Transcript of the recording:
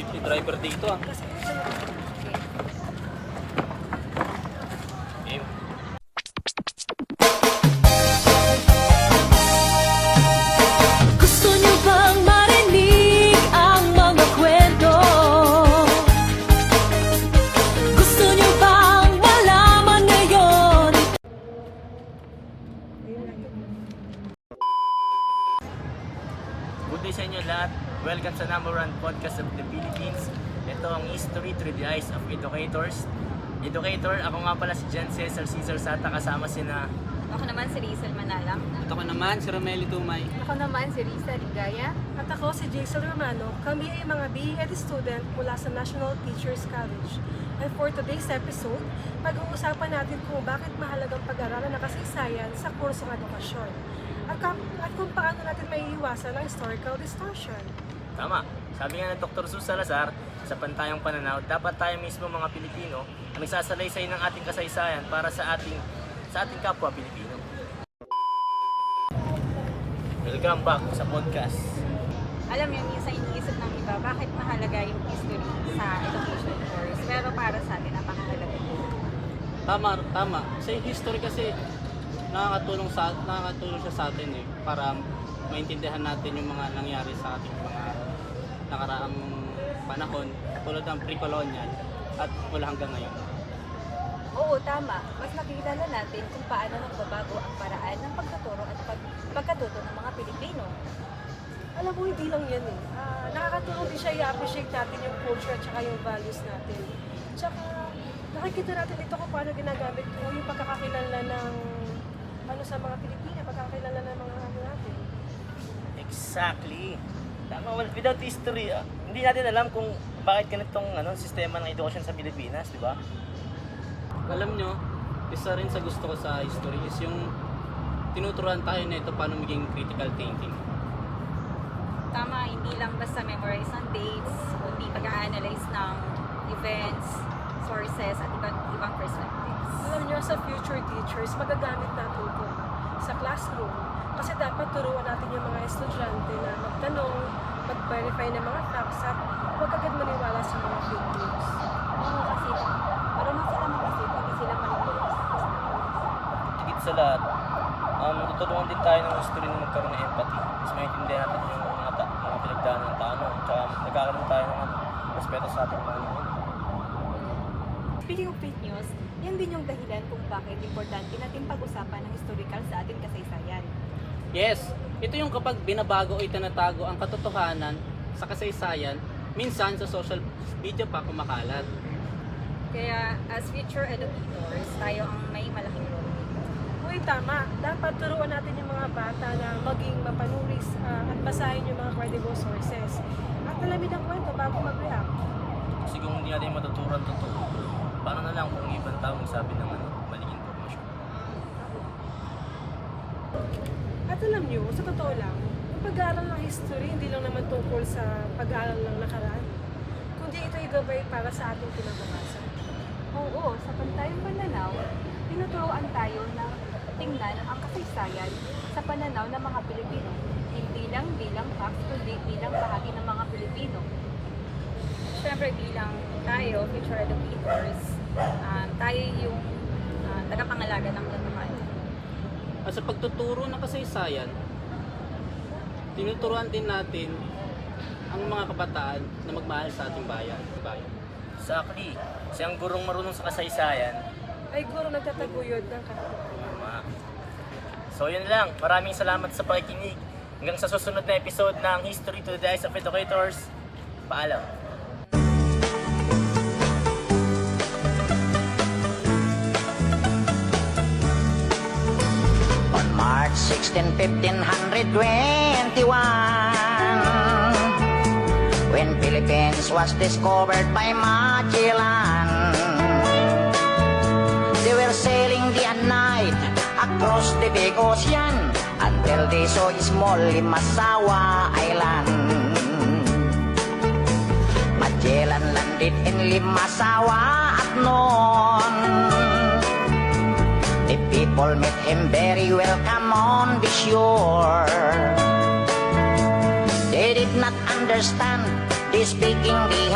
jeepney driver dito ah. Kasi Game. Gusto niyo bang marinig ang mga kwento? Gusto niyo bang malaman ngayon? Good day sa inyo lahat. Welcome sa number 1 podcast of the Philippines. Ito ang History Through the Eyes of Educators. Educator, ako nga pala si Jan Cesar Sata, kasama sina... Ako naman si Rizal Manalang. At ako naman, si Romeli Tumay. Ako naman si Risa Ligaya. At ako si Jason Romano. Kami ay mga BEd student mula sa National Teachers College. And for today's episode, pag-uusapan natin kung bakit mahalagang pag-aralan ng kasaysayan sa kursong edukasyon. At kung paano natin maiiwasan ang historical distortion. Tama. Sabi nga ng Dr. Sus Salazar, sa pantayong pananaw, dapat tayo mismo mga Pilipino ang nagsasalaysay ng ating kasaysayan para sa ating kapwa Pilipino. Welcome back sa podcast. Alam niyo, minsan iniisip ng iba, bakit mahalaga yung history sa education course? Pero para sa atin, napakahalaga po. Tama. Sa history kasi nakakatulong siya sa atin eh, para maintindihan natin yung mga nangyari sa ating mga nakaraang panahon tulad ng pre-colonial at mula hanggang ngayon. Oo, tama. Mas makikilala natin kung paano nagbabago ang paraan ng pagtuturo at pagkatuto ng mga Pilipino. Alam mo, hindi lang yan eh. Nakakatulong din siya i-appreciate natin yung culture at saka yung values natin. Tsaka nakikita natin dito kung paano ginagamit ko yung pagkakakilala ng sa mga Pilipina, pagkakakilala ng mga natin. Exactly. Tama, without history, hindi natin alam kung bakit ganitong sistema ng edukasyon sa Pilipinas, di ba? Alam nyo, isa rin sa gusto ko sa history is yung tinuturuan tayo na ito paano maging critical thinking. Tama, hindi lang basta memorize ng dates, kundi pag-a-analyze ng events, sources, at ibang perspectives. Alam niyo, sa future teachers, magagamit natin ito sa classroom. Kasi dapat turuan natin yung mga estudyante na magtanong, mag-verify ng mga facts at huwag agad maniwala sa mga fake news. Oo, kasi marunong sila mag-isip, hindi sila manipulate. Higit sa lahat, tutulungan din tayo ng history na magkaroon ng empathy. Mas maintindihan natin yung mga pinagdaanan ng tao, tsaka nagkakaroon tayo ng respeto sa ating mga nila. Speaking of fake news, yan din yung dahilan kung bakit importante natin pag-usapan ng historical sa ating kasaysayan. Yes, ito yung kapag binabago o itinatago ang katotohanan sa kasaysayan, minsan sa social media pa kumakalat. Kaya as future educators, tayo ang may malaking role dito. Uy, tama. Dapat turuan natin yung mga bata na maging mapanuris at basahin yung mga credible sources. At alamin ang kwento bago mag-react. Kasi kung hindi natin matuturan totoo, paano na lang kung ibang tao magsabi ng maling informasyon? At alam nyo, sa totoo lang, ang pag-aaral ng history hindi lang naman tungkol sa pag-aaral ng nakaraan, kundi ito ay gabay para sa ating kinabukasan. Oo, sa pantayong pananaw, tinuturuan tayo na tingnan ang kasaysayan sa pananaw ng mga Pilipino. Hindi lang bilang facts, kundi bilang bahagi ng mga Pilipino. Siyempre bilang tayo, future educators, tayo yung tagapangalaga ng katotohanan. At sa pagtuturo ng kasaysayan, tinuturuan din natin ang mga kabataan na magmahal sa ating bayan. Exactly. Siyang gurong marunong sa kasaysayan. Ay guro nagtataguyod ng katotohanan. Tama. So yun lang. Maraming salamat sa pakikinig. Hanggang sa susunod na episode ng History to the Eyes of Educators. Paalam. On March 16, 1521, when Philippines was discovered by Magellan, they were sailing day and night across the big ocean until they saw a small Limasawa Island. Magellan landed in Limasawa at noon. The people met him very welcome on the shore. They did not understand the speaking they